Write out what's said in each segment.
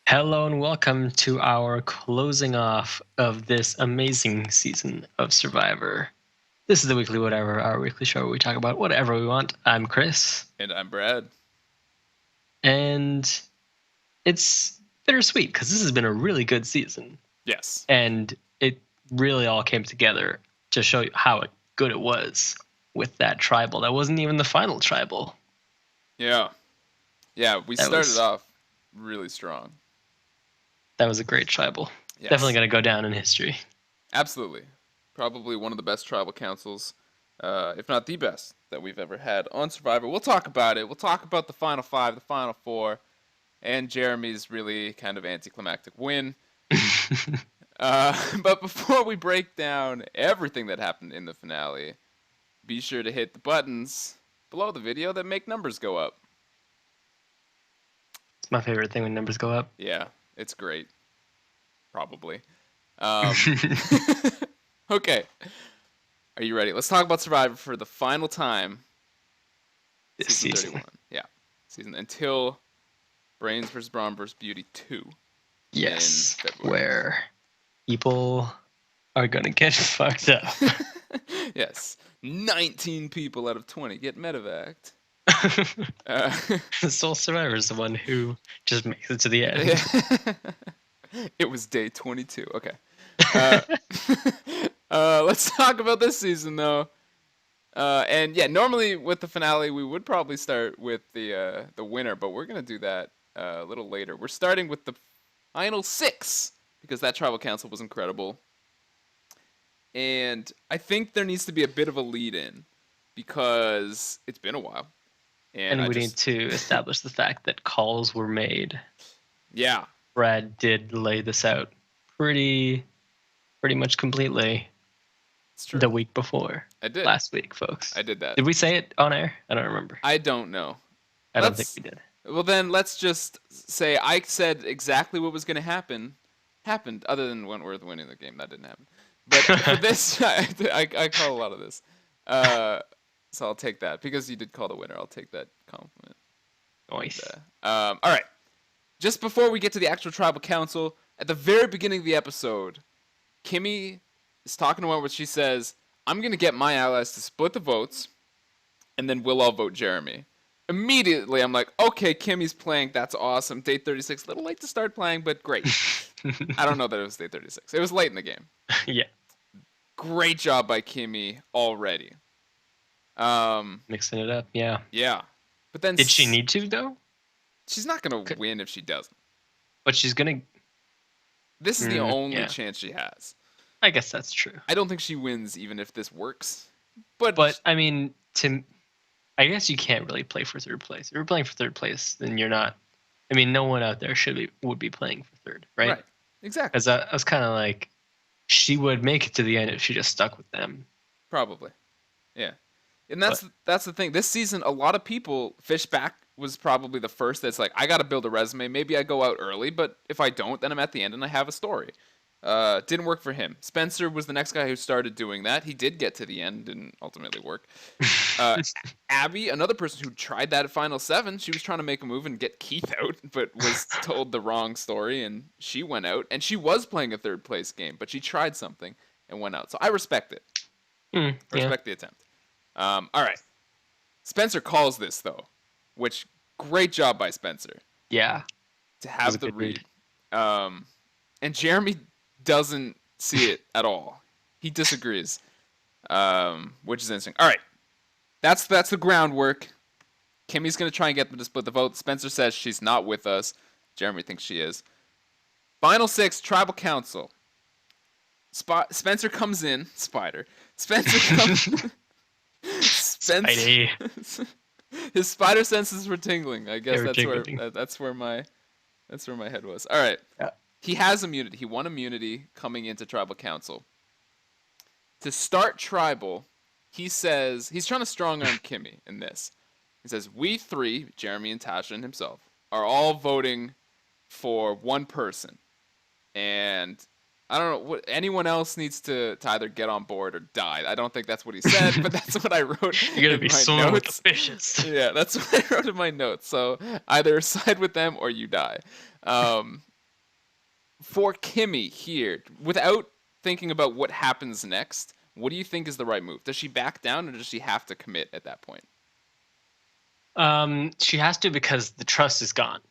Hello and welcome to our closing off of this amazing season of Survivor. This is the Weekly Whatever, our weekly show where we talk about whatever we want. I'm Chris, And I'm Brad. and it's bittersweet because this has been a really good season, Yes. and it really all came together to show you how good it was with that tribal. That wasn't even the final tribal. Yeah. Yeah, we That started was off really strong. that was a great tribal. Definitely Yes. going to go down in history. Absolutely. Probably one of the best tribal councils, if not the best, that we've ever had on Survivor. We'll talk about it. We'll talk about the final five, the final four, and Jeremy's really kind of anticlimactic win. But before we break down everything that happened in the finale, be sure to hit the buttons below the video that make numbers go up. It's my favorite thing when numbers go up. Yeah, it's great. Probably. Okay. Are you ready? Let's talk about Survivor for the final time. This Season season. 31. Yeah. Season until Brains vs. Brawn vs. Beauty 2. Yes, in February. where people are gonna get fucked up. Yes. 19 people out of 20 get medevaced. The sole survivor is the one who just makes it to the end. It was day 22. Okay. Let's talk about this season, though. And yeah, normally with the finale, we would probably start with the winner, but we're gonna do that a little later. We're starting with the final 6 because that tribal council was incredible, and I think there needs to be a bit of a lead-in because it's been a while, And we need to establish the fact that calls were made. Yeah. Brad did lay this out pretty much completely. It's true. The week before. I did. Last week, folks. I did that. Did we say it on air? I don't remember. I don't know. I don't think we did. Well, then let's just say I said exactly what was going to happen. Happened, other than Wentworth winning the game. That didn't happen. But for this, I call a lot of this. So I'll take that. Because you did call the winner, I'll take that compliment. Nice. All right. Just before we get to the actual tribal council, at the very beginning of the episode, Kimmy is talking to Wentworth. She says, I'm going to get my allies to split the votes, and then we'll all vote Jeremy. Immediately, I'm like, okay, Kimmy's playing. That's awesome. Day 36. A little late to start playing, but great. I don't know that it was day 36. It was late in the game. Yeah. Great job by Kimmy already. Mixing it up, yeah. Yeah. But then did she need to, though? She's not going to win if she doesn't. But she's going to... This is the only chance she has. I guess that's true. I don't think she wins even if this works. But I mean, I guess you can't really play for third place. If you're playing for third place, then you're not. I mean, no one out there would be playing for third, right? Right. Exactly. Because I was kind of like, she would make it to the end if she just stuck with them. Probably. Yeah. And that's the thing. This season, a lot of people, Fishback was probably the first that's like, I got to build a resume. Maybe I go out early, but if I don't, then I'm at the end and I have a story. Didn't work for him. Spencer was the next guy who started doing that. He did get to the end and ultimately work. Abby, another person who tried that at Final 7, she was trying to make a move and get Keith out, but was told the wrong story, and she went out. And she was playing a third place game, but she tried something and went out. So I respect it. I respect the attempt. All right. Spencer calls this, though, which great job by Spencer. Yeah. To have the read. And Jeremy doesn't see it at all. He disagrees, which is interesting. All right. That's the groundwork. Kimmy's going to try and get them to split the vote. Spencer says she's not with us. Jeremy thinks she is. Final 6, Tribal Council. Spencer comes in. Spider. Spencer comes... Spidey. His spider senses were tingling. I guess that's where my head was. All right. Yeah. He has immunity. He won immunity coming into Tribal Council. To start Tribal, he says he's trying to strong arm Kimmy in this. He says, we three, Jeremy and Tasha and himself, are all voting for one person. And I don't know, anyone else needs to either get on board or die. I don't think that's what he said, but that's what I wrote. You're going to be sworn with the fishes. Yeah, that's what I wrote in my notes. So either side with them or you die. for Kimmy here, without thinking about what happens next, what do you think is the right move? Does she back down or does she have to commit at that point? She has to because the trust is gone.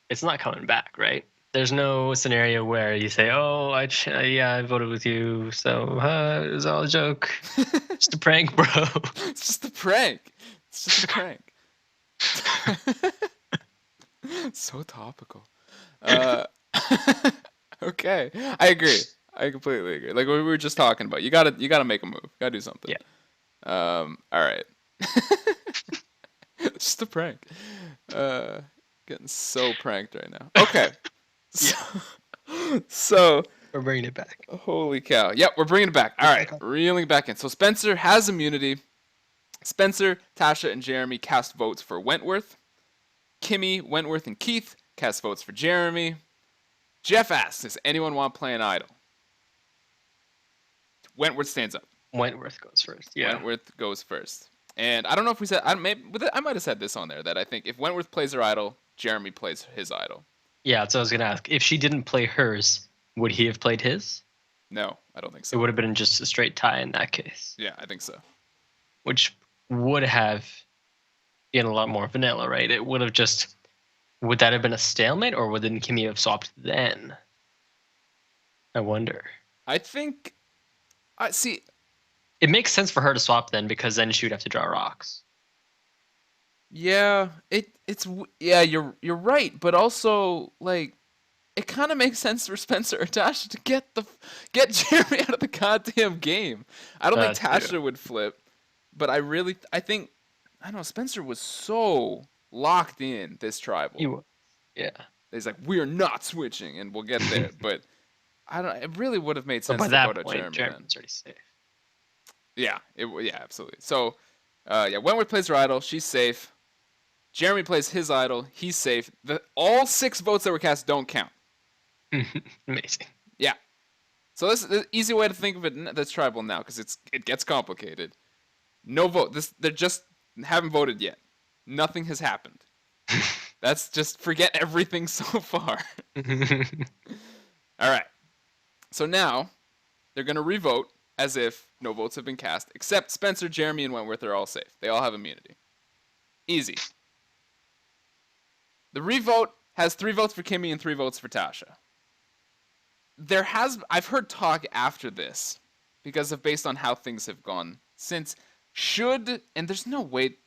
It's not coming back, right? There's no scenario where you say, "Oh, yeah, I voted with you, so it was all a joke, just a prank, bro." It's just a prank. It's just a prank. So topical. Uh, okay, I agree. I completely agree. Like what we were just talking about, you gotta make a move. You gotta do something. Yeah. All right. It's just a prank. Getting so pranked right now. Okay. So, so We're bringing it back. holy cow. Yep, we're bringing it back. All right, reeling back in. So Spencer has immunity. Spencer, Tasha, and Jeremy cast votes for Wentworth. Kimmy, Wentworth, and Keith cast votes for Jeremy. Jeff asks, does anyone want to play an idol? Wentworth stands up. Wentworth goes first. Yeah. Wentworth goes first. And I don't know if we said, I might have said this on there, that I think if Wentworth plays her idol, Jeremy plays his idol. Yeah, so I was gonna ask, if she didn't play hers, would he have played his? No, I don't think It so. would have been just a straight tie in that case, Yeah, I think so. which would have been a lot more vanilla, right? It would have just. Would that have been a stalemate, or would then Kimmy have swapped then? I wonder. I think, I see. It makes sense for her to swap then, because then she would have to draw rocks. Yeah, yeah, you're right, but also like it kind of makes sense for Spencer or Tasha to get Jeremy out of the goddamn game. I don't think Tasha Too. would flip, but I think I don't know, Spencer was so locked in this tribal. He would. Yeah. He's like, we're not switching, and we'll get there. But I don't. It really would have made But sense by to that go to point, Jeremy then. Jeremy's already safe. Yeah, yeah, absolutely. So, yeah, Wentworth plays her idol. She's safe. Jeremy plays his idol. He's safe. All 6 votes that were cast don't count. Amazing. Yeah. So this is the easy way to think of it. That's tribal now because it gets complicated. No vote. They just haven't voted yet. Nothing has happened. That's just forget everything so far. All right. So now they're gonna revote as if no votes have been cast, except Spencer, Jeremy, and Wentworth are all safe. They all have immunity. Easy. The revote has 3 votes for Kimmy and 3 votes for Tasha. I've heard talk after this because of based on how things have gone since and there's no way,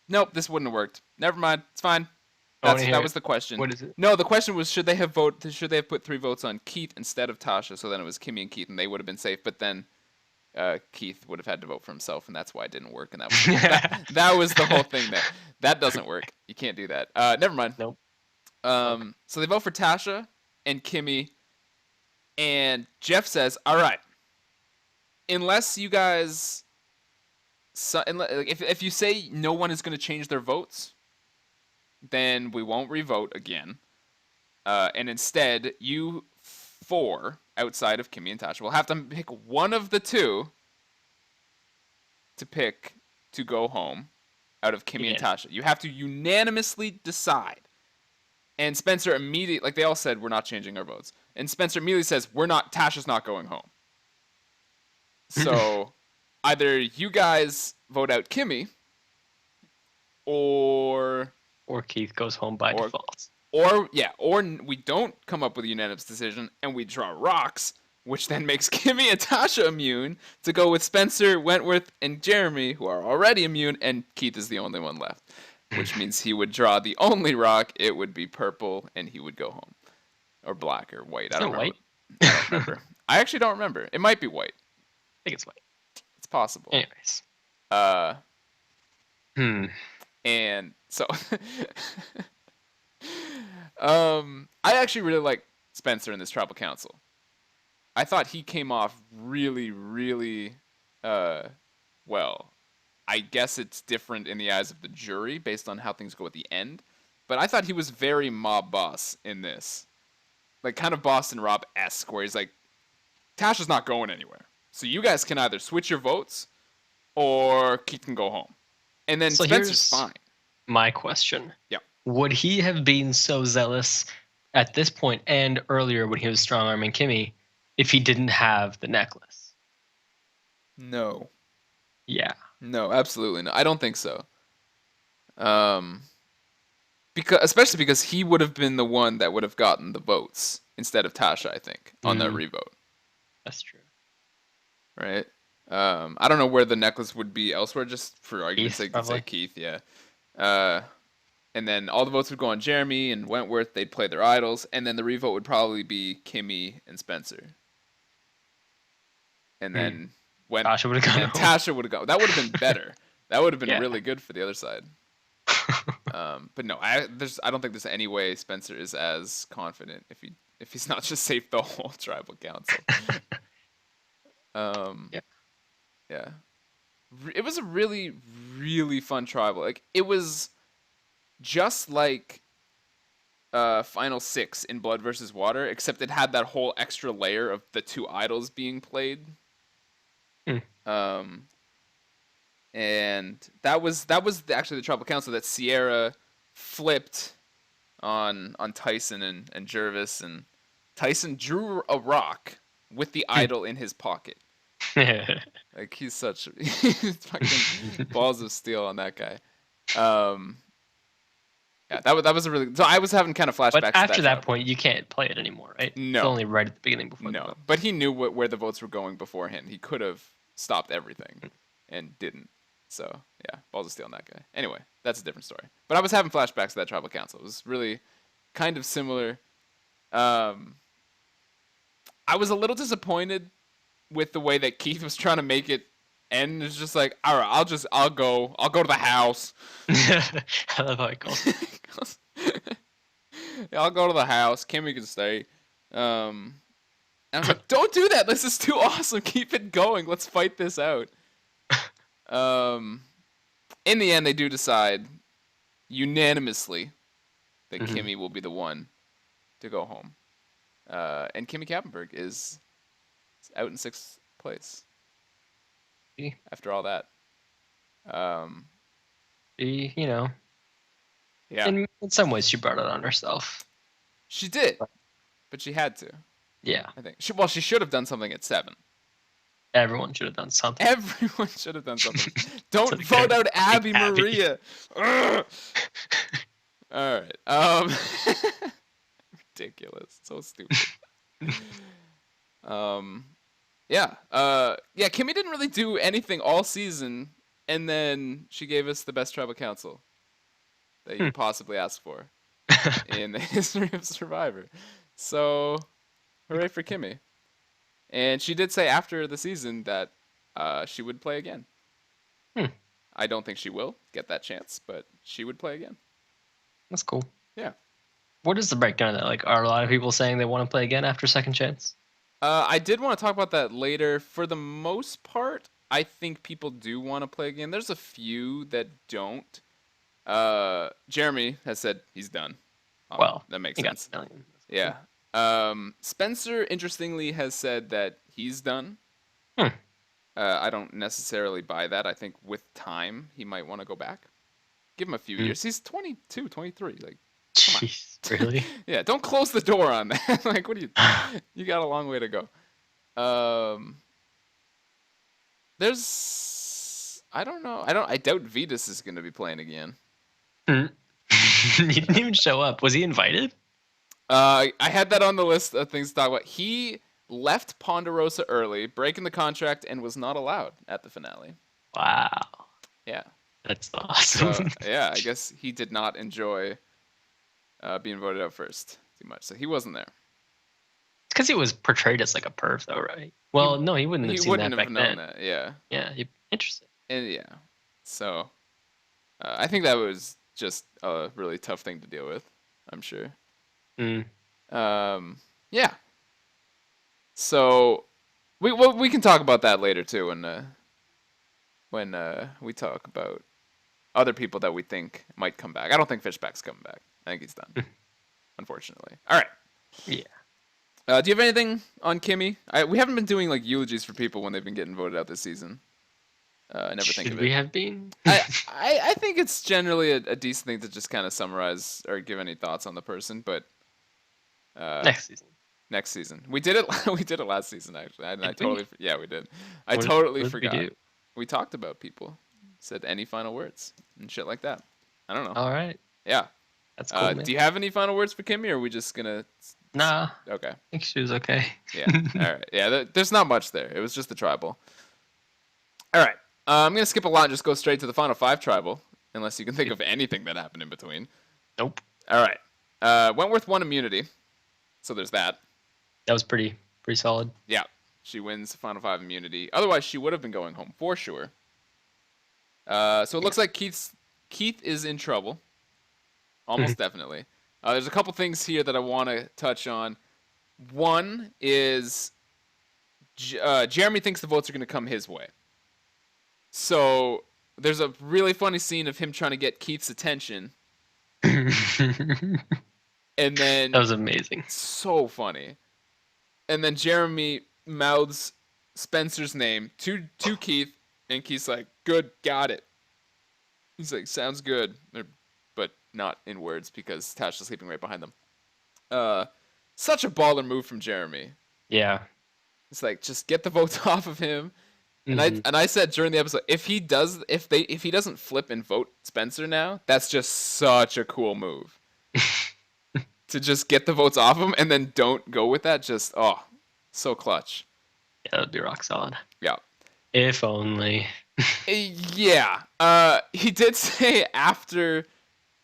nope, this wouldn't have worked. Never mind, it's fine. That was the question. What is it? No, the question was should they have put 3 votes on Keith instead of Tasha, so then it was Kimmy and Keith and they would have been safe, but then Keith would have had to vote for himself, and that's why it didn't work. And that was the whole thing there. That doesn't work. You can't do that. Never mind. Nope. So they vote for Tasha and Kimmy, and Jeff says, "All right, unless you guys, if you say no one is going to change their votes, then we won't revote again. And instead, you 4 outside of Kimmy and Tasha will have to pick one of the 2 to pick to go home out of Kimmy and Tasha. You have to unanimously decide." And Spencer immediately, like they all said, we're not changing our votes. And Spencer immediately says, Tasha's not going home. So either you guys vote out Kimmy, or Keith goes home by default. Or we don't come up with a unanimous decision and we draw rocks, which then makes Kimmy and Tasha immune to go with Spencer, Wentworth, and Jeremy, who are already immune, and Keith is the only one left. Which means he would draw the only rock. It would be purple, and he would go home, or black, or white. I don't know. White? I don't remember. I actually don't remember. It might be white. I think it's white. It's possible. Anyways. And so, I actually really like Spencer in this tribal council. I thought he came off really, really well. I guess it's different in the eyes of the jury based on how things go at the end. But I thought he was very mob boss in this. Like kind of Boston Rob-esque, where he's like, Tasha's not going anywhere. So you guys can either switch your votes or Keith can go home. And then Spencer's fine. My question. Yeah. Would he have been so zealous at this point and earlier when he was strong arming Kimmy if he didn't have the necklace. No. Yeah. No, absolutely no. I don't think so. Um, especially because he would have been the one that would have gotten the votes instead of Tasha, I think, on that revote. That's true. Right? I don't know where the necklace would be elsewhere, just for argument's Keith, sake, you say probably. Keith, yeah. And then all the votes would go on Jeremy and Wentworth. They'd play their idols, and then the revote would probably be Kimmy and Spencer. And then Tasha would have gone home. Tasha would have gone. That would have been better. That would have been really good for the other side. But no, I don't think there's any way Spencer is as confident if he's not just saved the whole tribal council. Yeah. It was a really, really fun tribal. Like, it was just like Final 6 in Blood versus Water, except it had that whole extra layer of the two idols being played. And that was actually the tribal council that Sierra flipped on Tyson and Jervis, and Tyson drew a rock with the idol in his pocket. Like, he's fucking balls of steel on that guy. Yeah, that was a really. So I was having kind of flashbacks. But after that point, you can't play it anymore, right? No, it's only right at the beginning before. No, but he knew where the votes were going beforehand. He could have stopped everything, and didn't. So yeah, balls of steel on that guy. Anyway, that's a different story. But I was having flashbacks to that tribal council. It was really kind of similar. I was a little disappointed with the way that Keith was trying to make it end. It's just like, all right, I'll go to the house. I love how it goes. I'll go to the house. Kimmy can stay. And I was like, don't do that. This is too awesome. Keep it going. Let's fight this out. In the end, they do decide unanimously that Kimmy will be the one to go home. And Kimmy Kappenberg is out in 6th place. After all that. You know. Yeah. In some ways, she brought it on herself. She did. But she had to. Yeah. I think. She should have done something at 7. Everyone should have done something. Everyone should have done something. Don't vote out Abby Maria. All right. Ridiculous. So stupid. Yeah. Yeah, Kimmy didn't really do anything all season, and then she gave us the best tribal council that you possibly asked for in the history of Survivor. So, hooray for Kimmy. And she did say after the season that she would play again. I don't think she will get that chance, but she would play again. That's cool. Yeah. What is the breakdown of that? Like, are a lot of people saying they want to play again after second chance? I did want to talk about that later. For the most part, I think people do want to play again. There's a few that don't. Jeremy has said he's done. Well, that makes sense. Yeah. Spencer, interestingly, has said that he's done. I don't necessarily buy that. I think with time, he might want to go back. Give him a few years. He's 22, 23. Like, jeez, really? Yeah, don't close the door on that. Like, what do you got a long way to go. I don't know. I doubt Vetus is going to be playing again. He didn't even show up. Was he invited? I had that on the list of things to talk about. He left Ponderosa early, breaking the contract, and was not allowed at the finale. Wow. Yeah. That's awesome. Yeah, I guess he did not enjoy being voted out first too much, so he wasn't there. It's because he was portrayed as like a perv, though, right? Well, no, he wouldn't have seen that back then. That. Yeah. Yeah, interesting. And yeah, so I think that was just a really tough thing to deal with. I'm sure. Yeah. So we can talk about that later too when we talk about other people that we think might come back. I don't think Fishback's coming back. I think he's done. Unfortunately. All right. Yeah. Do you have anything on Kimmy? We haven't been doing like eulogies for people when they've been getting voted out this season. I never think of it. Should we have been? I think it's generally a decent thing to just kind of summarize or give any thoughts on the person, but Next season. Next season. We did it. We did it last season actually. I totally. Yeah, we did. I What totally did we forgot. do? We talked about people. Said any final words and shit like that. I don't know. All right. Yeah. That's cool, man. Do you have any final words for Kimmy, or are we just gonna? Nah. Okay. I think she was okay. Yeah. All right. Yeah. There's not much there. It was just the tribal. All right. I'm gonna skip a lot and just go straight to the final 5 tribal, unless you can think of anything that happened in between. Nope. All right. Wentworth won immunity, so there's that. That was pretty solid. Yeah, she wins final 5 immunity. Otherwise, she would have been going home for sure. So it looks like Keith is in trouble, almost definitely. There's a couple things here that I want to touch on. One is Jeremy thinks the votes are going to come his way. So there's a really funny scene of him trying to get Keith's attention. And then that was amazing. So funny. And then Jeremy mouths Spencer's name to Keith, and Keith's like, "Good, got it." He's like, "Sounds good," but not in words because Tasha's sleeping right behind them. Such a baller move from Jeremy. Yeah. It's like, just get the votes off of him. And I said during the episode, if he doesn't flip and vote Spencer now, that's just such a cool move. To just get the votes off him and then don't go with that, just so clutch. Yeah, that'd be rock solid. Yeah. If only. Yeah. He did say after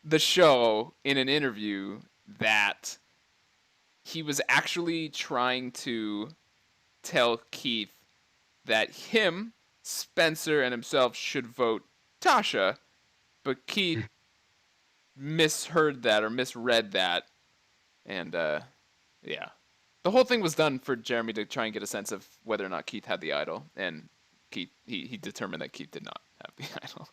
the show in an interview that he was actually trying to tell Keith that him, Spencer, and himself should vote Tasha, but Keith misheard that or misread that, and yeah, the whole thing was done for Jeremy to try and get a sense of whether or not Keith had the idol, and Keith he determined that Keith did not have the idol,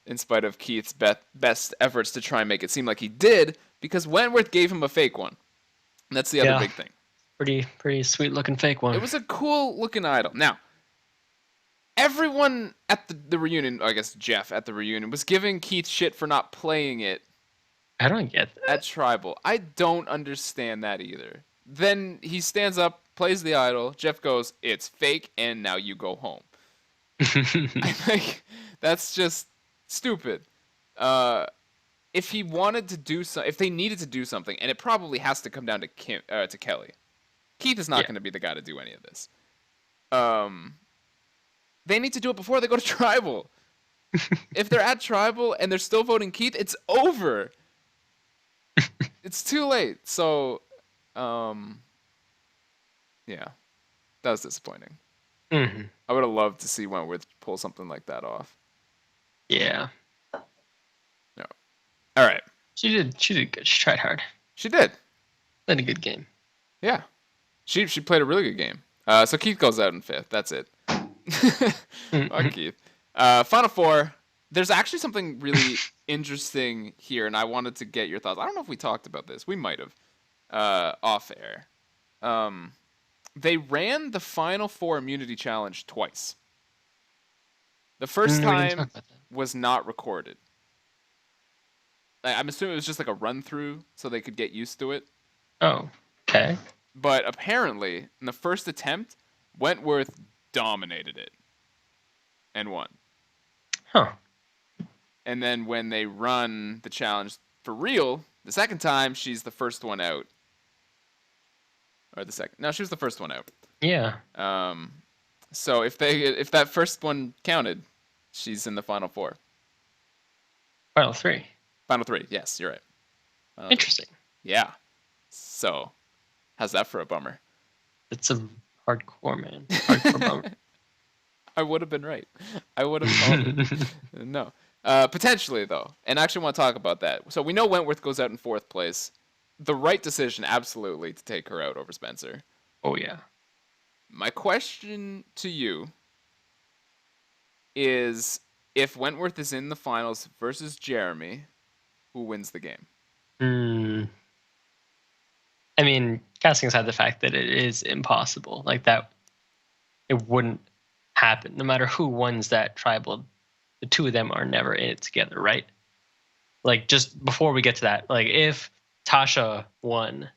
in spite of Keith's best efforts to try and make it seem like he did, because Wentworth gave him a fake one. And that's the other big thing. Pretty sweet looking fake one. It was a cool looking idol. Now, everyone at the reunion, I guess Jeff at the reunion, was giving Keith shit for not playing it. I don't get that. At Tribal. I don't understand that either. Then he stands up, plays the idol. Jeff goes, "It's fake, and now you go home." I think that's just stupid. If he wanted to do if they needed to do something, and it probably has to come down to to Kelly. Keith is not going to be the guy to do any of this. They need to do it before they go to Tribal. If they're at Tribal and they're still voting Keith, it's over. It's too late. So, yeah, that was disappointing. Mm-hmm. I would have loved to see Wentworth pull something like that off. Yeah. No. All right. She did good. She tried hard. She did. Played a good game. Yeah. She played a really good game. So Keith goes out in 5th. That's it. Fuck Keith. Final 4. There's actually something really interesting here, and I wanted to get your thoughts. I don't know if we talked about this. We might have. Off air. They ran the Final 4 immunity challenge twice. The first time was not recorded. I'm assuming it was just like a run-through so they could get used to it. Oh, okay. But apparently, in the first attempt, Wentworth dominated it and won. Huh. And then when they run the challenge for real, the second time, she's the first one out. Or the second. No, she was the first one out. Yeah. So if that first one counted, she's in the final 4. Final 3. Final 3. Yes, you're right. Interesting. Yeah. So, how's that for a bummer? It's a hardcore, man. Hardcore bummer. I would have been right. I would have called it. No. Potentially, though. And I actually want to talk about that. So we know Wentworth goes out in 4th place. The right decision, absolutely, to take her out over Spencer. Oh, yeah. My question to you is, if Wentworth is in the finals versus Jeremy, who wins the game? I mean, casting aside the fact that it is impossible, like that, it wouldn't happen. No matter who wins that tribal, the two of them are never in it together, right? Like, just before we get to that, like, if Tasha won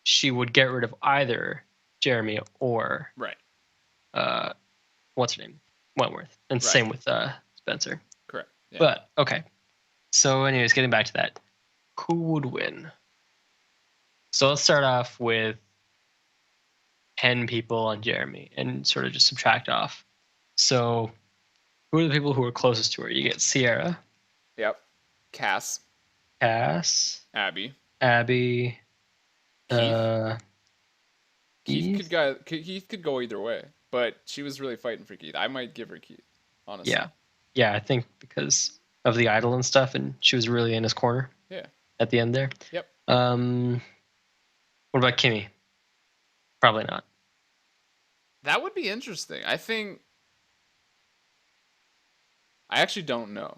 she would get rid of either Jeremy or Right. What's her name? Wentworth. And Right. same with Spencer. Correct. Yeah. But okay. So anyways, getting back to that. Who would win? So let's start off with 10 people on Jeremy and sort of just subtract off. So who are the people who are closest to her? You get Sierra. Yep. Cass. Abby. Keith. Keith. Keith could go either way, but she was really fighting for Keith. I might give her Keith, honestly. Yeah, I think because of the idol and stuff, and she was really in his corner. Yeah. At the end there. Yep. What about Kimmy? Probably not. That would be interesting. I actually don't know.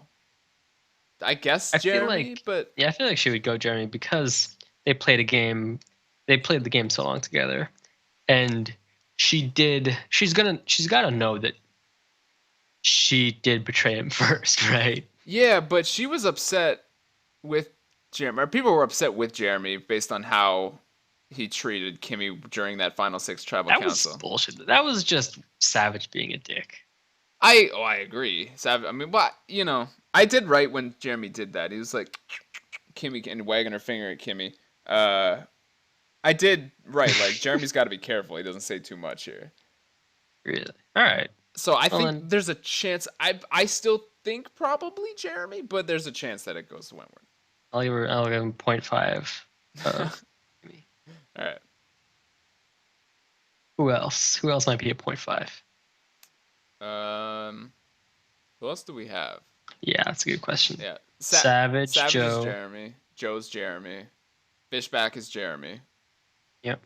I guess Jeremy, but yeah, I feel like she would go Jeremy because they played a game. They played the game so long together, and she's got to know that she did betray him first, right? Yeah, but she was upset with Jeremy. Or people were upset with Jeremy based on how he treated Kimmy during that final 6 tribal council. That was bullshit. That was just Savage being a dick. I agree. Savage. I mean, but I did right when Jeremy did that. He was like Kimmy and wagging her finger at Kimmy. I did right. Like Jeremy's got to be careful. He doesn't say too much here. Really? All right. So I think there's a chance. I still think probably Jeremy, but there's a chance that it goes to Wentworth. I'll give him 0.5. All right. Who else? Who else might be a 0.5? Who else do we have? Yeah, that's a good question. Yeah. Savage Joe. Is Jeremy. Joe's Jeremy. Fishback is Jeremy. Yep.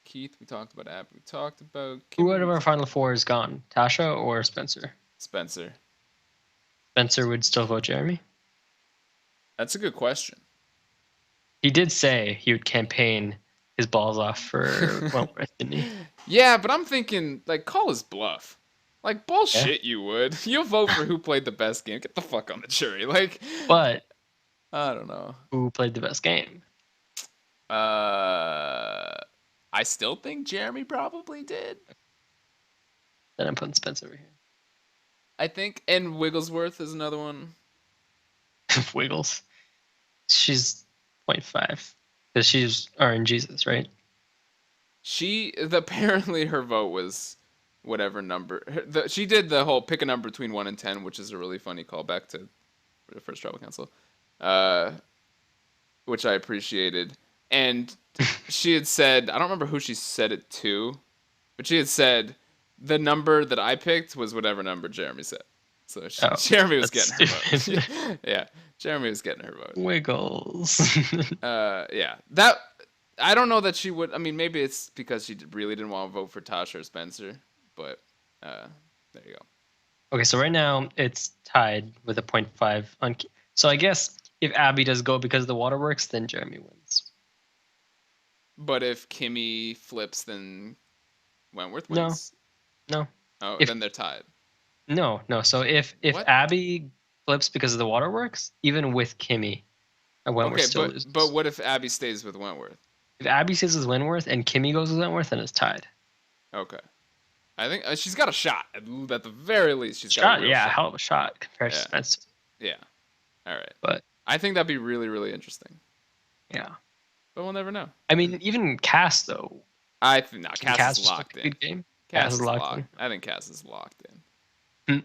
Keith, we talked about Abby. We talked about Who out of our final 4 is gone? Tasha or Spencer? Spencer. Spencer would still vote Jeremy? That's a good question. He did say he would campaign his balls off for Wentworth, didn't he? Yeah, but I'm thinking, like, call his bluff. Like, bullshit, yeah. You would. You'll vote for who played the best game. Get the fuck on the jury. Like, but I don't know. Who played the best game? I still think Jeremy probably did. Then I'm putting Spence over here. I think, and Wigglesworth is another one. Wiggles. She's 0.5 because she's RNGesus, right? Apparently her vote was whatever number. She did the whole pick a number between 1 and 10, which is a really funny callback to the first tribal council, which I appreciated. And she had said, I don't remember who she said it to, but she had said the number that I picked was whatever number Jeremy said. So Jeremy was getting her vote. Yeah, Jeremy was getting her vote. Wiggles. Yeah, that I don't know that she would. I mean, maybe it's because she really didn't want to vote for Tasha or Spencer, but there you go. Okay, so right now it's tied with a 0.5. So I guess if Abby does go because of the waterworks, then Jeremy wins. But if Kimmy flips, then Wentworth wins? No. Oh, then they're tied. No. So if Abby flips because of the waterworks, even with Kimmy, Wentworth still loses. But what if Abby stays with Wentworth? If Abby stays with Wentworth and Kimmy goes with Wentworth, then it's tied. Okay. I think she's got a shot. At the very least, she's got a real shot. Hell of a shot compared to Spencer. Yeah. All right. But I think that'd be really, really interesting. Yeah. But we'll never know. I mean, even Cass, though. I think Cass is locked in. Good game. Cass is locked in. I think Cass is locked in.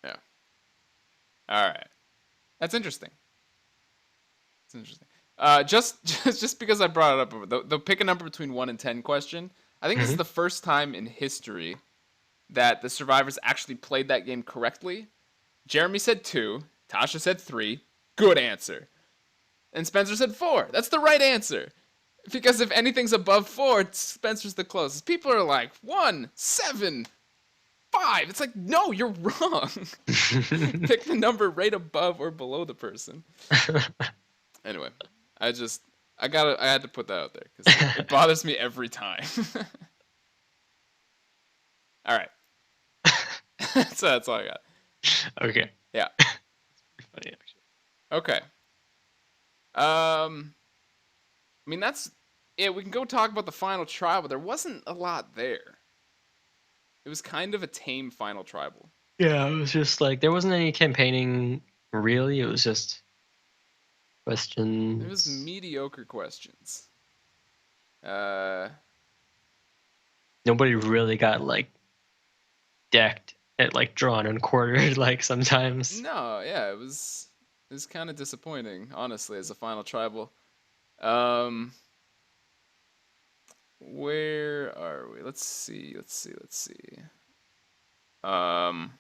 Yeah. All right. That's interesting. It's interesting. Just because I brought it up, the pick a number between 1 and 10 question. I think this is the first time in history that the survivors actually played that game correctly. Jeremy said 2. Tasha said 3. Good answer. And Spencer said 4. That's the right answer. Because if anything's above 4, Spencer's the closest. People are like 1, 7, 5. It's like, no, you're wrong. Pick the number right above or below the person. Anyway, I had to put that out there because it bothers me every time. All right. So that's all I got. Okay. Yeah. Funny, actually. Okay. I mean, that's yeah. We can go talk about the final trial, but there wasn't a lot there. It was kind of a tame final tribal. Yeah, it was just like there wasn't any campaigning really. It was just It was questions. mediocre questions. Uh, Nobody really got like decked at like drawn and quartered like sometimes. no, yeah, it was kind of disappointing, honestly, as a final tribal. Um, where are we? Let's see. Um,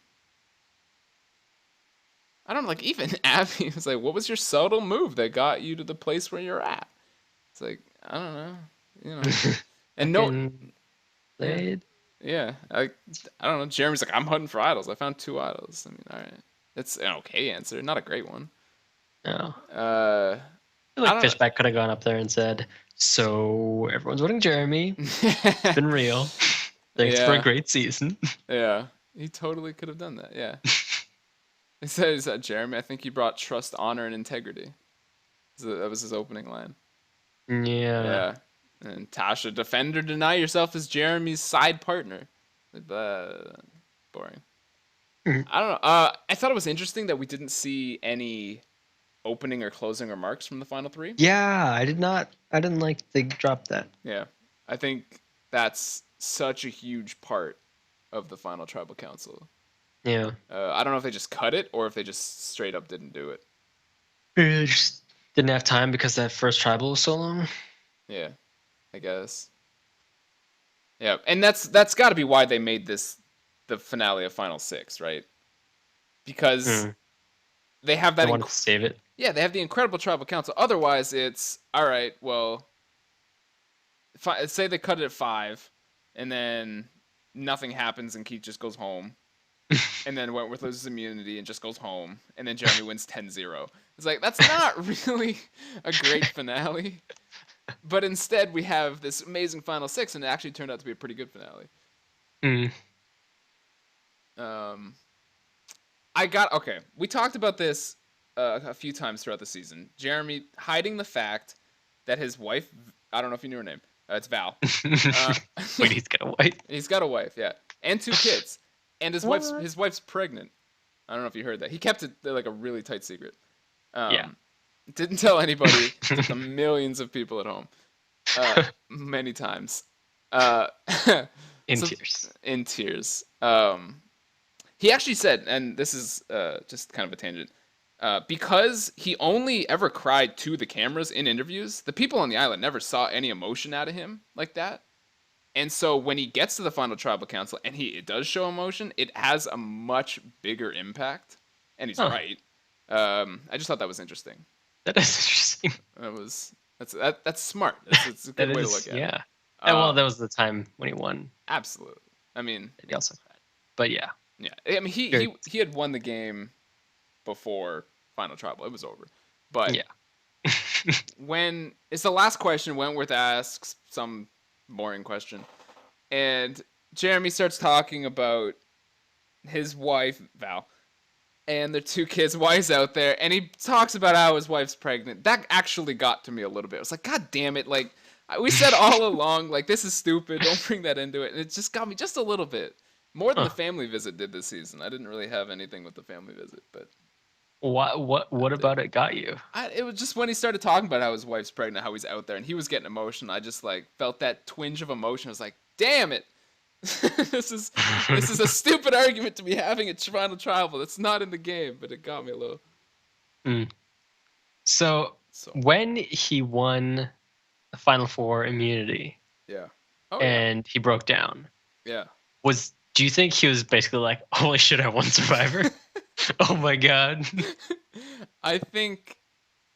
I don't know, like even Abby was like, "What was your subtle move that got you to the place where you're at?" It's like I don't know, you know, and no, Fucking yeah, played. yeah. I don't know. Jeremy's like, "I'm hunting for idols. I found 2 idols." I mean, all right, it's an okay answer, not a great one. No. Uh, I feel I like don't Fishback could have gone up there and said, "So everyone's voting Jeremy. It's know. been real. Thanks for a Yeah, great season." yeah. He totally could have done that. Yeah. He said, Jeremy, I think you brought trust, honor, and integrity. So that was his opening line. Yeah. Yeah. And Tasha, defend or deny yourself as Jeremy's side partner. Boring. I don't know. I thought it was interesting that we didn't see any opening or closing remarks from the final three. Yeah, I did not. I didn't like they dropped that. Yeah. I think that's such a huge part of the final tribal council. Yeah. I don't know if they just cut it or if they just straight up didn't do it. I just didn't have time because that first tribal was so long. Yeah, I guess. Yeah, and that's got to be why they made this the finale of Final Six, right? Because Mm. they have They that. wanted to save it. Yeah, they have the incredible tribal council. Otherwise, it's all right. Well, say they cut it at 5, and then nothing happens, and Keith just goes home, and then Wentworth loses immunity and just goes home, and then Jeremy wins 10-0. It's like that's not really a great finale. But instead, we have this amazing final 6, and it actually turned out to be a pretty good finale. Mm. Um, I got okay. We talked about this a few times throughout the season. Jeremy hiding the fact that his wife, I don't know if you knew her name, it's Val. Uh, Wait, he's got a wife. he's got a wife, yeah, and 2 kids, and What? his wife's pregnant. I don't know if you heard that. He kept it like a really tight secret. Yeah. Didn't tell anybody to the millions of people at home. Many times. Uh, In so, tears. in tears. He actually said, and this is just kind of a tangent, because he only ever cried to the cameras in interviews, the people on the island never saw any emotion out of him like that. And so when he gets to the final tribal council and it does show emotion, it has a much bigger impact. And he's Huh. right. I just thought that was interesting. That is interesting. That's smart. It's a good way to look at it. Yeah. Well, that was the time when he won. Absolutely. I mean, He also cried. But yeah. yeah. I mean, Very, he had won the game before final tribal. It was over. But yeah. when it's the last question, Wentworth asks some boring question, and Jeremy starts talking about his wife Val and their 2 kids, why he's out there, and he talks about how his wife's pregnant. That actually got to me a little bit. I was like, God damn it! Like we said all along, like this is stupid. Don't bring that into it. And it just got me just a little bit more than Huh. the family visit did this season. I didn't really have anything with the family visit, but What about it got you? it was just when he started talking about how his wife's pregnant, how he's out there, and he was getting emotional. I just like felt that twinge of emotion. I was like, damn it. this is a stupid argument to be having at Final Tribal. It's not in the game, but it got me a little. Mm. So when he won the Final Four immunity, Yeah. Oh and he broke down, yeah. do you think he was basically like, holy shit, I won Survivor? Oh my god. I think,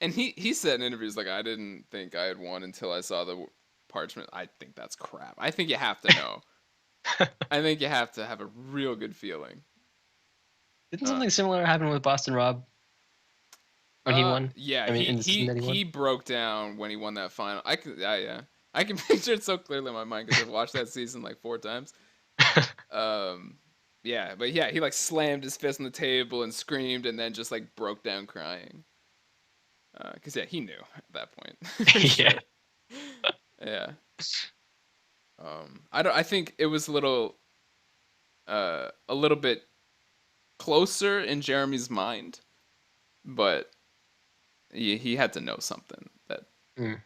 and he said in interviews like, I didn't think I had won until I saw the parchment. I think that's crap. I think you have to know. I think you have to have a real good feeling. Didn't something similar happen with Boston Rob when he won? Yeah, I mean, in the season that he won? he broke down when he won that final. Yeah. I can picture it so clearly in my mind because I've watched that season like 4 times. Yeah, but he like slammed his fist on the table and screamed and then just like broke down crying. Because yeah, he knew at that point for Yeah. sure. Yeah. I don't. I think it was a little bit closer in Jeremy's mind, but he had to know something that Mm.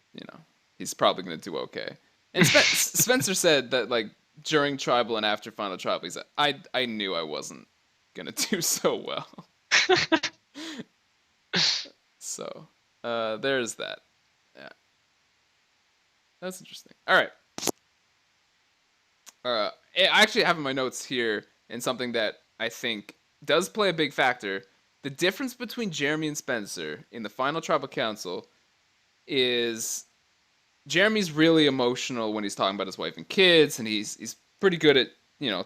he's probably gonna do okay. And Spencer said that like during tribal and after final tribal, he said, I knew I wasn't gonna do so well. So there's that. Yeah, that's interesting. All right. I actually have in my notes here, and something that I think does play a big factor. The difference between Jeremy and Spencer in the final tribal council is Jeremy's really emotional when he's talking about his wife and kids, and he's pretty good at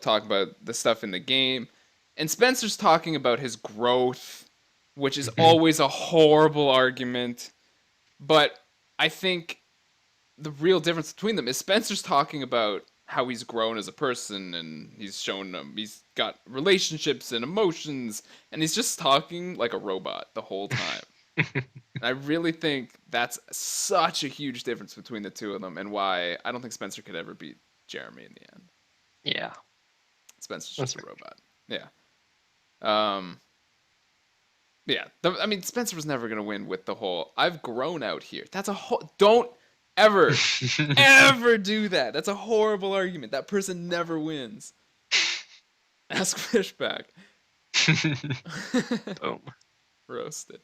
talking about the stuff in the game. And Spencer's talking about his growth, which is Mhm. always a horrible argument. But I think the real difference between them is Spencer's talking about how he's grown as a person and he's shown them he's got relationships and emotions, and he's just talking like a robot the whole time. And I really think that's such a huge difference between the two of them, and why I don't think Spencer could ever beat Jeremy in the end. Yeah. Spencer's That's just a right. robot. Yeah. Um. Yeah. I mean, Spencer was never gonna win with the whole "I've grown out here." That's a whole. Don't ever, ever do that. That's a horrible argument. That person never wins. Ask Fishback. Boom. Roasted.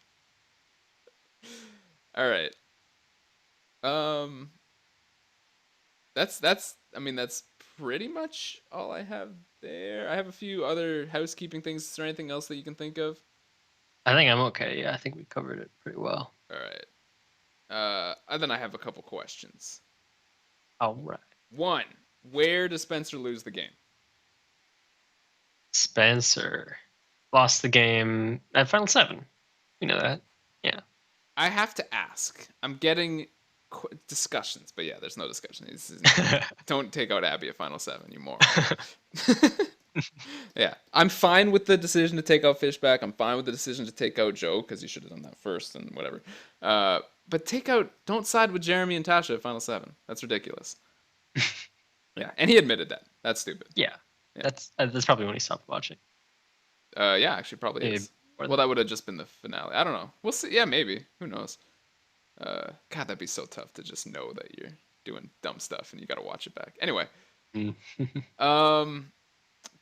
All right. Um. That's I mean that's pretty much all I have there. I have a few other housekeeping things. Is there anything else that you can think of? I think I'm okay. Yeah, I think we covered it pretty well. All right. And then I have a couple questions. All right. One, where does Spencer lose the game? Spencer lost the game at Final Seven. You know that. Yeah. I have to ask. I'm getting discussions, but yeah, there's no discussion. Don't take out Abby at Final Seven, you moron. Yeah, I'm fine with the decision to take out Fishback. I'm fine with the decision to take out Joe because you should have done that first and whatever. But don't side with Jeremy and Tasha at Final Seven. That's ridiculous. Yeah, and he admitted that. That's stupid. Yeah. Yeah. That's probably when he stopped watching. Yeah, actually, probably Maybe is. more Well, than that would have just been the finale. I don't know. We'll see. Yeah, maybe. Who knows? God, that'd be so tough to just know that you're doing dumb stuff and you got to watch it back. Anyway, Mm.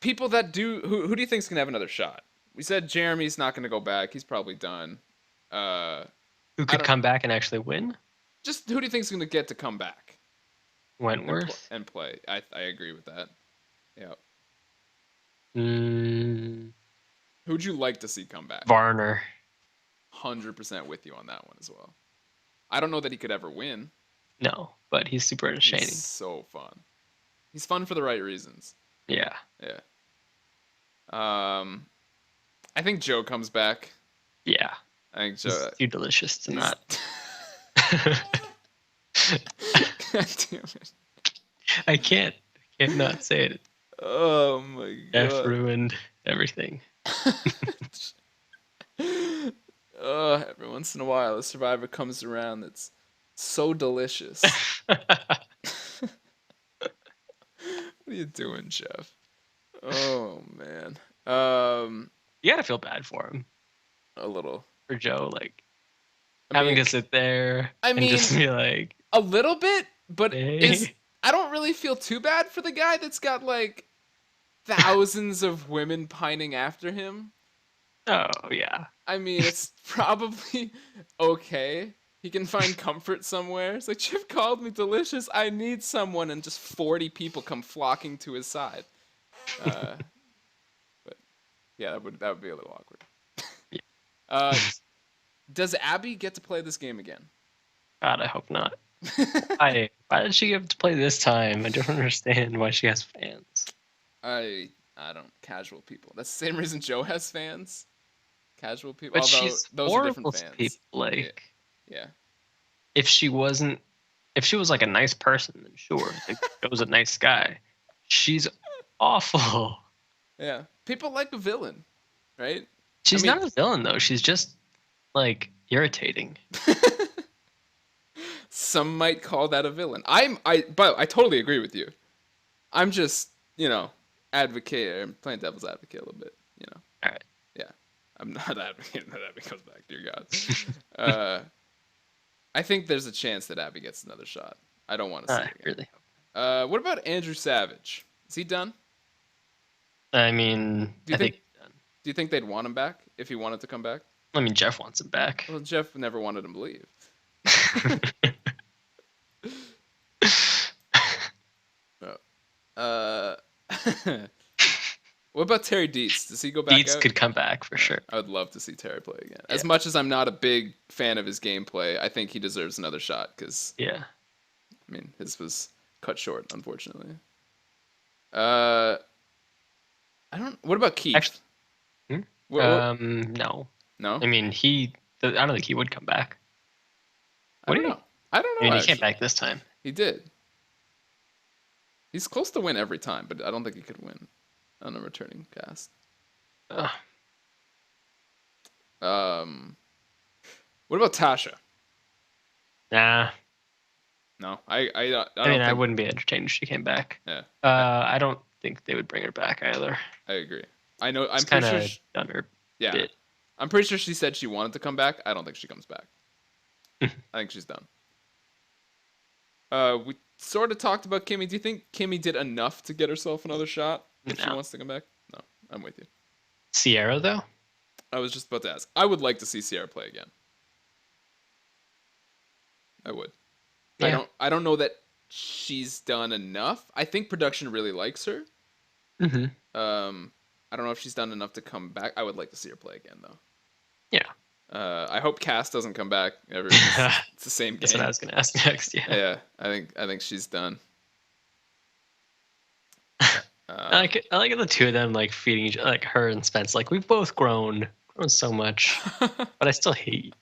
people that do who do you think's gonna have another shot? We said Jeremy's not gonna go back. He's probably done. Who I could don't. come back and actually win? Just who do you think's gonna get to come back Wentworth. and play? I agree with that. Yeah. Mm, Who'd you like to see come back? Varner. 100% with you on that one as well. I don't know that he could ever win. No, but he's super entertaining. He's so fun. He's fun for the right reasons. Yeah. Yeah. I think Joe comes back. Yeah. I think He's Joe. too delicious to not. God damn it. I can't. I can't not say it. Oh my Jeff god. ruined everything. Every once in a while, a survivor comes around that's so delicious. What are you doing, Jeff? Oh man. You gotta feel bad for him, A little. for Joe. Like I having mean, to sit there I and mean, just be like, a little bit, but hey. I don't really feel too bad for the guy that's got like thousands of women pining after him. Oh yeah. I mean, it's probably okay. He can find comfort somewhere. It's like, Chip called me delicious. I need someone, and just 40 people come flocking to his side. Uh, but yeah, that would be a little awkward. Yeah. Uh, does Abby get to play this game again? God, I hope not. Why did she get to play this time? I don't understand why she has fans. I don't. Casual people. That's the same reason Joe has fans. Casual people. But Although she's those are horrible different to fans. people. Like Yeah. if she was like a nice person, then sure. Like Joe's a nice guy. She's awful. Yeah. People like a villain, right? She's I mean, not a villain though. She's just like irritating. Some might call that a villain. But I totally agree with you. I'm just, I'm playing devil's advocate a little bit, All right. Yeah. I'm not advocating that Abby comes back, dear God. I think there's a chance that Abby gets another shot. I don't want to see it again. Really. What about Andrew Savage? Is he done? I mean, Do you I think think. do you think they'd want him back if he wanted to come back? I mean, Jeff wants him back. Well, Jeff never wanted him to leave. Uh, what about Terry Dietz? Does he go back Dietz out? could come back for sure. I would love to see Terry play again. Yeah. As much as I'm not a big fan of his gameplay, I think he deserves another shot because, Yeah. I mean, his was cut short, unfortunately. I don't. What about Keith? Actually, no. No. I mean, I don't think he would come back. I don't know. I don't know. I mean, he actually. came back this time. He did. He's close to win every time, but I don't think he could win on a returning cast. Ugh. What about Tasha? Nah. No, I I wouldn't be entertained if she came back. Yeah. I don't think they would bring her back either. I agree. I know. It's I'm pretty kind sure. of done her Yeah. bit. I'm pretty sure she said she wanted to come back. I don't think she comes back. I think she's done. We sort of talked about Kimmy. Do you think Kimmy did enough to get herself another shot if she wants to come back? No, I'm with you. Sierra, though? I was just about to ask. I would like to see Sierra play again. I would. Yeah. I don't know that she's done enough. I think production really likes her. Mm-hmm. I don't know if she's done enough to come back. I would like to see her play again, though. Yeah. I hope Cass doesn't come back ever. It's the same game. That's what I was going to ask next. Yeah. Yeah, I think she's done. I like the two of them like feeding each, like her and Spence. Like we've both grown so much, but I still hate you.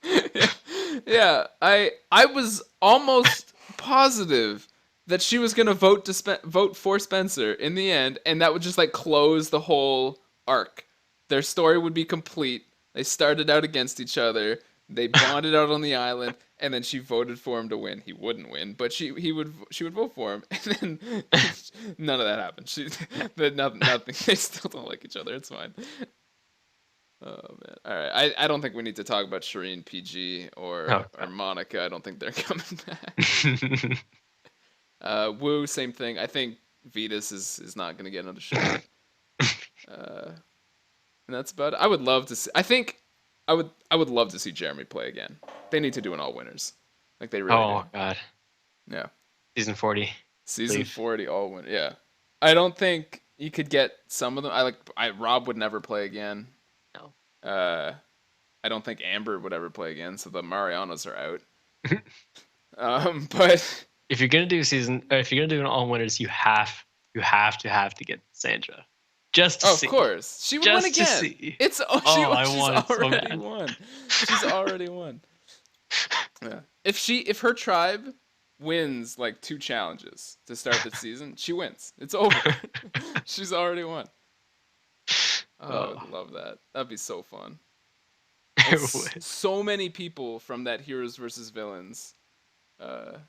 Yeah, I was almost positive that she was gonna vote for Spencer in the end, and that would just like close the whole arc. Their story would be complete. They started out against each other. They bonded out on the island, and then she voted for him to win. He wouldn't win, but she would vote for him, and then none of that happened. Nothing. They still don't like each other. It's fine. Oh man! All right, I don't think we need to talk about Shireen, PG, or Monica. I don't think they're coming back. Wu, same thing. I think Vetus is not gonna get another shot. And that's about it. I would love to see. I think I would love to see Jeremy play again. They need to do an all winners, like they really do. Oh God. Yeah. Season 40. Season 40 all win. Yeah. I don't think you could get some of them. Rob would never play again. No. I don't think Amber would ever play again. So the Marianas are out. But if you're gonna do an all winners, you have to get Sandra. Just to see. Of course, she would win again. To see. She's already won. She's already won. Yeah. If her tribe wins like 2 challenges to start the season, she wins. It's over. She's already won. Oh, I would love that. That'd be so fun. So many people from that Heroes versus Villains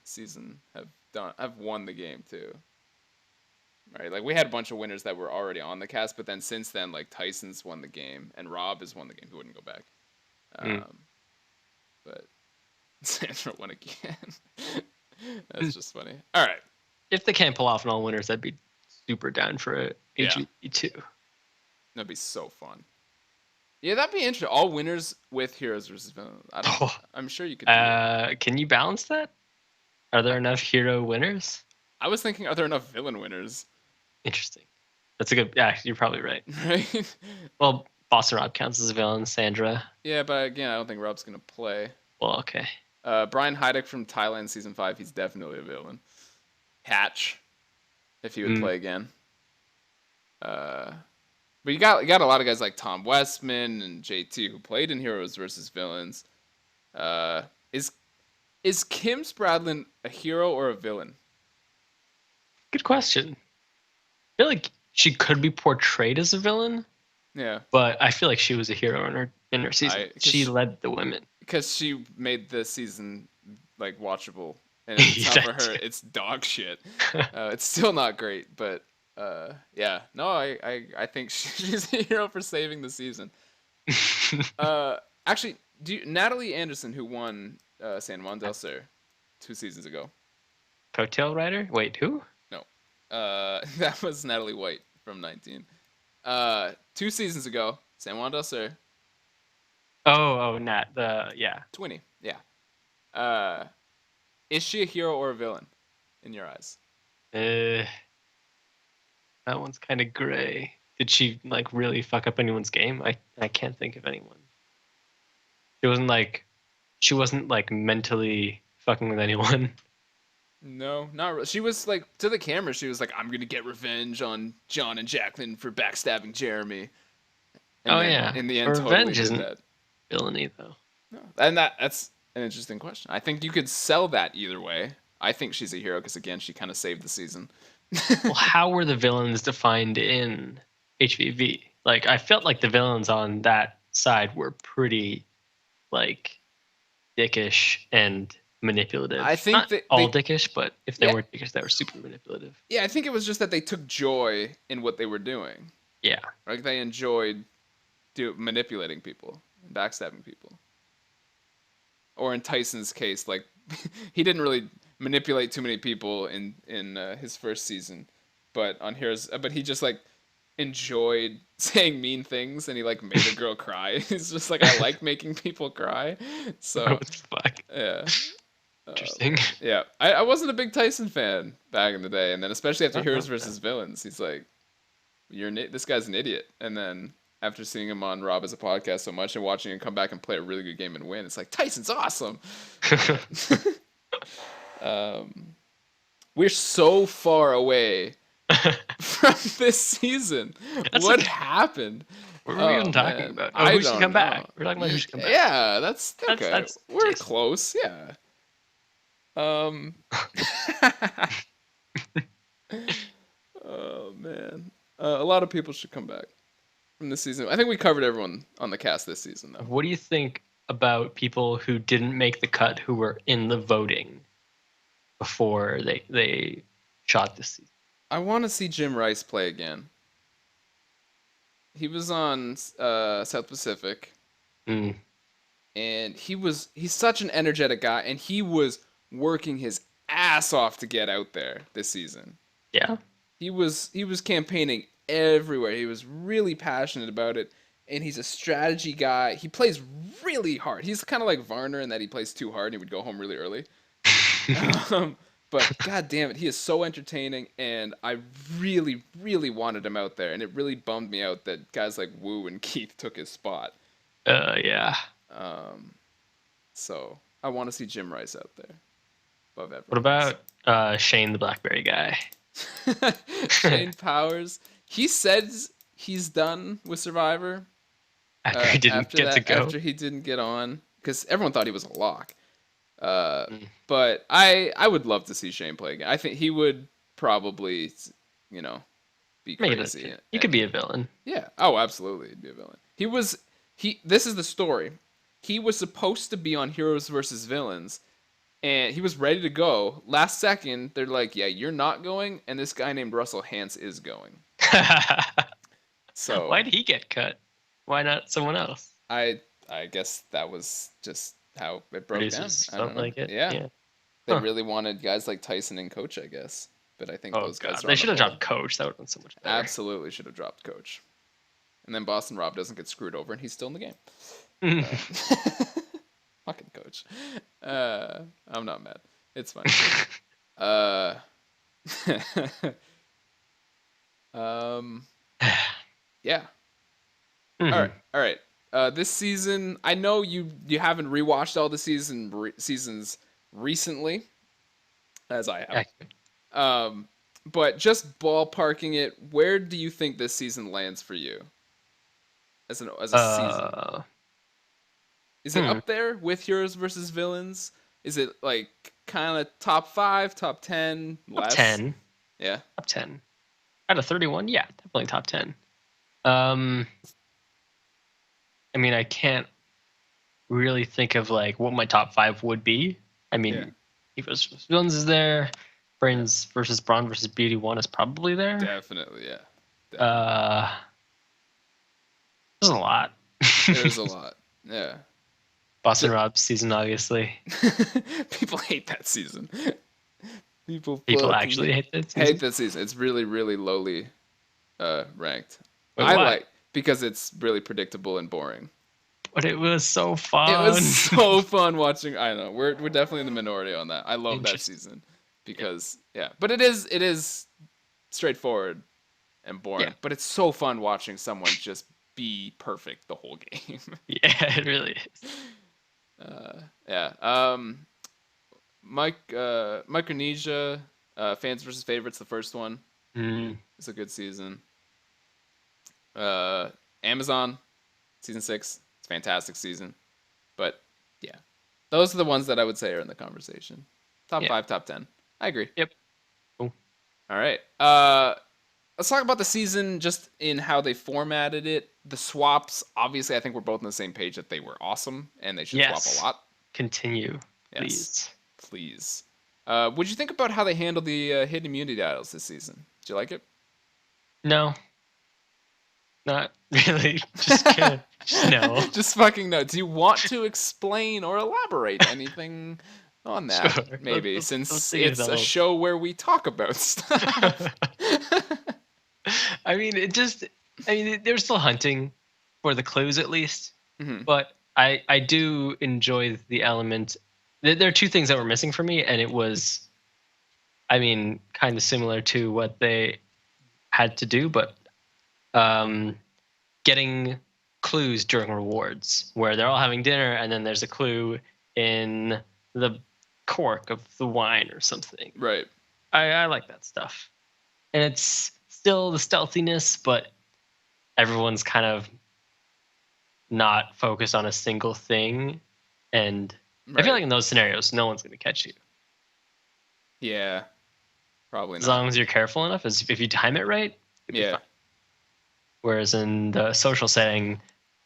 season have won the game too. Right, like we had a bunch of winners that were already on the cast, but then since then, like Tyson's won the game and Rob has won the game. He wouldn't go back. But Sandra won again. That's just funny. All right. If they can't pull off an all winners, I'd be super down for it. AGE too. That'd be so fun. Yeah, that'd be interesting. All winners with Heroes versus Villains. I'm sure you could. Can you balance that? Are there enough hero winners? I was thinking, are there enough villain winners? Interesting. That's a good. Yeah, you're probably right. Right. Well, Boston Rob counts as a villain. Sandra. Yeah, but again, I don't think Rob's gonna play. Well, okay. Brian Heideck from Thailand season 5. He's definitely a villain. Hatch, if he would play again. But you got a lot of guys like Tom Westman and JT who played in Heroes versus Villains. Is Kim Spradlin a hero or a villain? Good question. I feel like she could be portrayed as a villain. Yeah. But I feel like she was a hero in her in her season. She led the women. Because she made the season like watchable, and if it's not for her, it's dog shit. It's still not great, but yeah, no, I think she's a hero for saving the season. Actually, Natalie Anderson, who won San Juan del Sur 2 seasons ago. Coattail rider? Wait, who? No, that was Natalie White from 19. 2 seasons ago, San Juan del Sur. Nat, yeah. 20, yeah. Is she a hero or a villain in your eyes? That one's kind of gray. Did she like really fuck up anyone's game? I can't think of anyone. She wasn't like mentally fucking with anyone. No, not really. She was like, to the camera, she was like, I'm gonna get revenge on John and Jacqueline for backstabbing Jeremy. And yeah. In the end, revenge totally isn't did that. Villainy though. No. And that's an interesting question. I think you could sell that either way. I think she's a hero because again, she kind of saved the season. Well, how were the villains defined in HVV? Like, I felt like the villains on that side were pretty, like, dickish and manipulative. I think Not all dickish, but if they were dickish, they were super manipulative. Yeah, I think it was just that they took joy in what they were doing. Yeah. Like, they enjoyed manipulating people, and backstabbing people. Or in Tyson's case, like, he didn't really manipulate too many people in his first season, but he just like enjoyed saying mean things, and he like made a girl cry. He's just like, I like making people cry. So what the fuck? Yeah. Interesting. Yeah, I wasn't a big Tyson fan back in the day, and then especially after Heroes versus Villains, he's like, this guy's an idiot. And then after seeing him on Rob as a podcast so much and watching him come back and play a really good game and win, it's like, Tyson's awesome. We're so far away from this season. What happened? What were we even talking about? Oh, who should come back? We're talking about who should come back. Yeah, that's okay. We're close. Yeah. Oh man. A lot of people should come back from this season. I think we covered everyone on the cast this season, though. What do you think about people who didn't make the cut who were in the voting before they shot this season? I want to see Jim Rice play again. He was on South Pacific. Mm. And he's such an energetic guy, and he was working his ass off to get out there this season. Yeah. He was campaigning everywhere. He was really passionate about it, and he's a strategy guy. He plays really hard. He's kind of like Varner in that he plays too hard and he would go home really early. But god damn it, he is so entertaining, and I really, really wanted him out there, and it really bummed me out that guys like Wu and Keith took his spot. Yeah. So I want to see Jim Rice out there above everyone. What about Shane the Blackberry guy? Shane Powers. He says he's done with Survivor. After he didn't get to go. After he didn't get on, because everyone thought he was a lock. But I would love to see Shane play again. I think he would probably, be crazy. He could be a villain. Yeah. Oh, absolutely, he'd be a villain. This is the story. He was supposed to be on Heroes versus Villains, and he was ready to go. Last second, they're like, "Yeah, you're not going," and this guy named Russell Hantz is going. So why did he get cut? Why not someone else? I guess that was just how it broke down. Something like it. Yeah. They really wanted guys like Tyson and Coach, I guess. But I think those guys. They should have dropped Coach. That would have been so much better. Absolutely should have dropped Coach. And then Boston Rob doesn't get screwed over, and he's still in the game. Fucking Coach. I'm not mad. It's fine. Yeah. Mm-hmm. All right. This season, I know you haven't rewatched all the seasons recently, as I have. But just ballparking it, where do you think this season lands for you? As a season, is it up there with Heroes versus Villains? Is it like kind of top 5, top 10, top 10? Yeah, top 10. Out of 31, yeah, definitely top 10. I mean, I can't really think of like what my top 5 would be. I Yeah. mean, Evo's vs. Villains is there. Yeah. Brains versus Brawn versus Beauty 1 is probably there. Definitely, yeah. Definitely. Uh, there's a lot. There's a lot. Yeah. Boston Rob season, obviously. People hate that season. People People fucking actually hate that hate season. that season. It's really, really lowly ranked. Wait, I why? like because it's really predictable and boring. But it was so It was fun. so fun watching. I know we're definitely in the minority on that. I love that Interesting. season because yeah, but it is straightforward and Yeah. boring. But it's so fun watching someone just be perfect the whole game. Yeah, it really is. Yeah. Micronesia, fans versus favorites. The first one Mm, is a good season. Uh, Amazon, season 6. It's a fantastic season. But yeah, those are the ones that I would say are in the conversation. Top yeah. 5, top 10. I agree. Yep. Cool. All right. Let's talk about the season just in how they formatted it. The swaps, obviously, I think we're both on the same page that they were awesome and they should swap a Yes. lot. Continue, Yes, please. please. What'd you think about how they handled the hidden immunity idols this season? Did you like it? No, not really. Just kidding. Just no. Just fucking no. Do you want to explain or elaborate anything on that? Sure. Maybe, Let's since dig into it's a that. show where we talk about stuff. I mean, they're still hunting for the clues at least, Mhm. but I do enjoy the element. There are two things that were missing for me, and it was, I mean, kind of similar to what they had to do, but um, getting clues during rewards, where they're all having dinner, and then there's a clue in the cork of the wine or something. Right. I like that stuff, and it's still the stealthiness, but everyone's kind of not focused on a single thing. And I feel Right. like in those scenarios, no one's going to catch you. Yeah. Probably As not. long as you're careful enough, as if you time it right, you'll be Yeah. fine. Whereas in the social setting,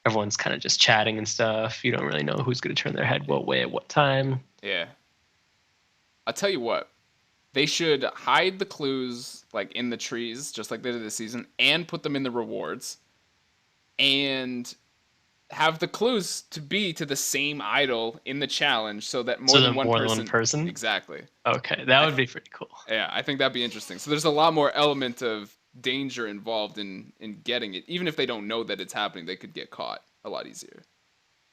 everyone's kind of just chatting and stuff. You don't really know who's going to turn their head what way at what time. Yeah. I'll tell you what. They should hide the clues like in the trees, just like they did this season, and put them in the rewards. And have the clues to be to the same idol in the challenge so that more So than then one more than person one person. exactly. Okay, that would be pretty cool. Yeah, I think that'd be interesting. So there's a lot more element of danger involved in getting it. Even if they don't know that it's happening, they could get caught a lot easier.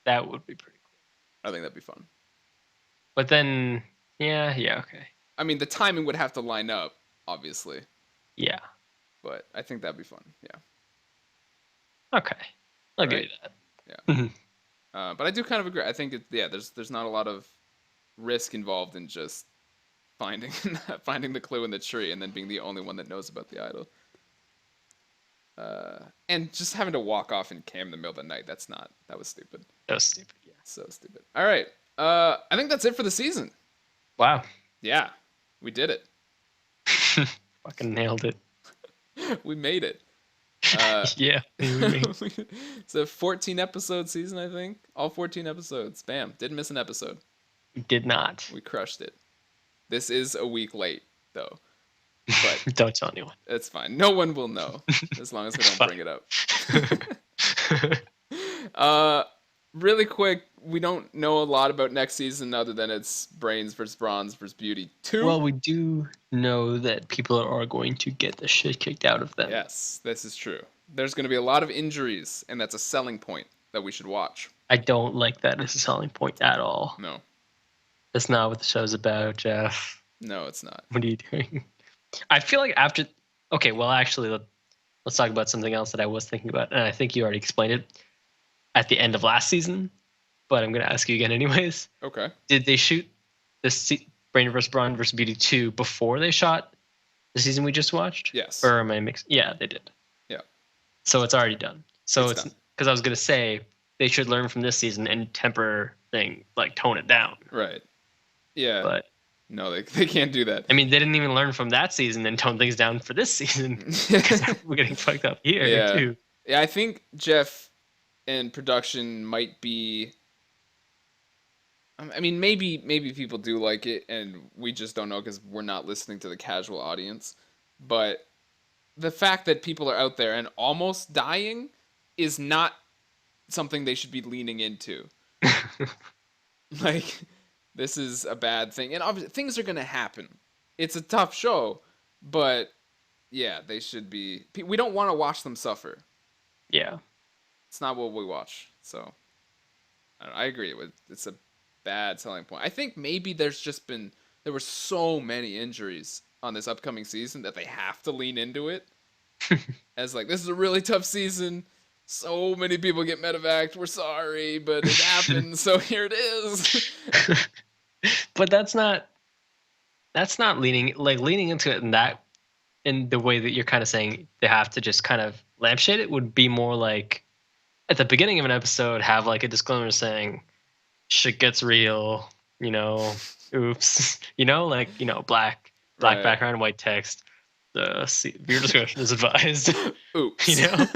That would be pretty cool. I think that'd be fun. But then, yeah, okay. I mean, the timing would have to line up, obviously, Yeah, but I think that'd be fun. Yeah. okay. I'll give Right? you that. Yeah. But I do kind of agree. I think there's not a lot of risk involved in just finding finding the clue in the tree and then being the only one that knows about the idol. And just having to walk off and cam in the middle of the night, that was stupid. That was stupid, yeah. So stupid. All right. I think that's it for the season. Wow. Yeah. We did it. Fucking nailed it. We made it. Yeah. It's a 14 episode season, I think. All 14 episodes. Bam. Didn't miss an episode. We did not. We crushed it. This is a week late, though. But don't tell anyone. it's fine. No one will know as long as we don't bring it up. Really quick, we don't know a lot about next season other than it's Brains versus Bronze versus Beauty 2. Well, we do know that people are going to get the shit kicked out of them. Yes, this is true. There's going to be a lot of injuries, and that's a selling point that we should watch. I don't like that as a selling point at all. No. That's not what the show's about, Jeff. No, it's not. What are you doing? I feel like after... Okay, well, actually, let's talk about something else that I was thinking about, and I think you already explained it at the end of last season, but I'm going to ask you again anyways. Okay. Did they shoot this Brain vs. Brawn vs. Beauty 2 before they shot the season we just watched? Yes. Or am I mixing? Yeah, they did. Yeah. So it's already done. So it's done. Because I was going to say they should learn from this season and temper tone it down. Right. Yeah. But no, they can't do that. I mean, they didn't even learn from that season and tone things down for this season because we're getting fucked up here too. Yeah, I think, Jeff, and production might be. I mean, maybe people do like it, and we just don't know because we're not listening to the casual audience. But the fact that people are out there and almost dying is not something they should be leaning into. Like, this is a bad thing, and obviously things are gonna happen. It's a tough show, but yeah, they should be. We don't want to watch them suffer. Yeah. It's not what we watch. So I agree with it's a bad selling point. I think maybe there were so many injuries on this upcoming season that they have to lean into it as like this is a really tough season. So many people get medevaced. We're sorry, but it happened, so here it is. But that's not leaning into it in the way that you're kind of saying they have to just kind of lampshade it would be more like at the beginning of an episode have like a disclaimer saying shit gets real, oops, black Right. background, white text. Viewer discretion is advised. Oops. you know,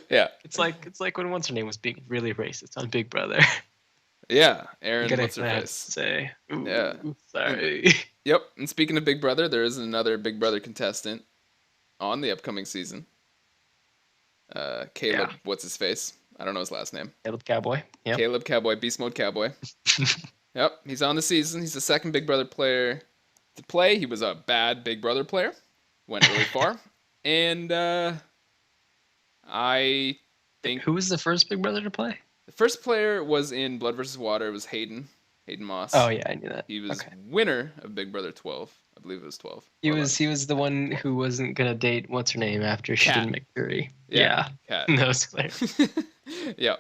Yeah. it's like when what's her name was being really racist on Big Brother. Yeah. You Aaron, gotta what's her have to face? say, ooh, Yeah. And sorry. yep. And speaking of Big Brother, there is another Big Brother contestant on the upcoming season. Yeah, Caleb, what's his face? I don't know his last name. Caleb Cowboy. Yep. Caleb Cowboy, Beast Mode Cowboy. Yep, he's on the season. He's the second Big Brother player to play. He was a bad Big Brother player. Went really far. And I think Who was the first Big Brother to play? the first player was in Blood versus Water. It was Hayden Oh Moss. yeah, I knew that. He was Okay. winner of Big Brother 12. I believe it was 12 He or was 11. he was the one who wasn't gonna date what's her name after she Cat. didn't make jury. Yeah, Yeah. Cat. That was hilarious. Yep.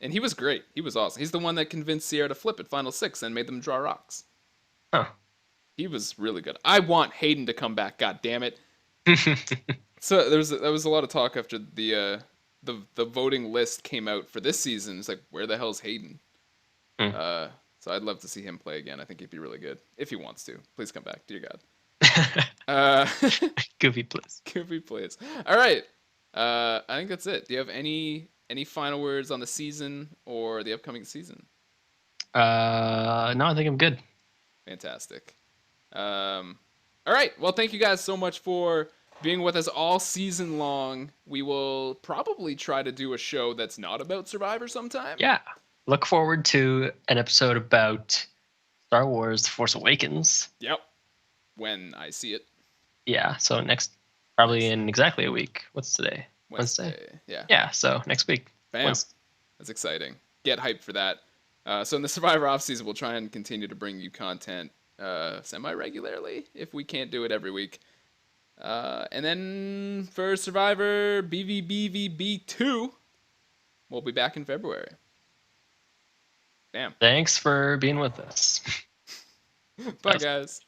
And he was great. He was awesome. He's the one that convinced Sierra to flip at Final Six and made them draw rocks. Huh. He was really good. I want Hayden to come back. God damn it. So there was a lot of talk after the voting list came out for this season. It's like, where the hell's Hayden? Hmm. So I'd love to see him play again. I think he'd be really good if he wants to. Please come back, dear God. Uh, Goofy please. Goofy, please. All right. I think that's it. Do you have any final words on the season or the upcoming season? No, I think I'm good. Fantastic. All right. Well, thank you guys so much for being with us all season long. We will probably try to do a show that's not about Survivor sometime. Yeah. Look forward to an episode about Star Wars: The Force Awakens. Yep. When I see it. Yeah. So probably in exactly a week. What's today? Wednesday. Yeah. Yeah. So next week. Bam. Wednesday. That's exciting. Get hyped for that. So in the Survivor offseason, we'll try and continue to bring you content semi-regularly if we can't do it every week. And then for Survivor BVBVB2, we'll be back in February. Bam. Thanks for being with us. Bye, guys.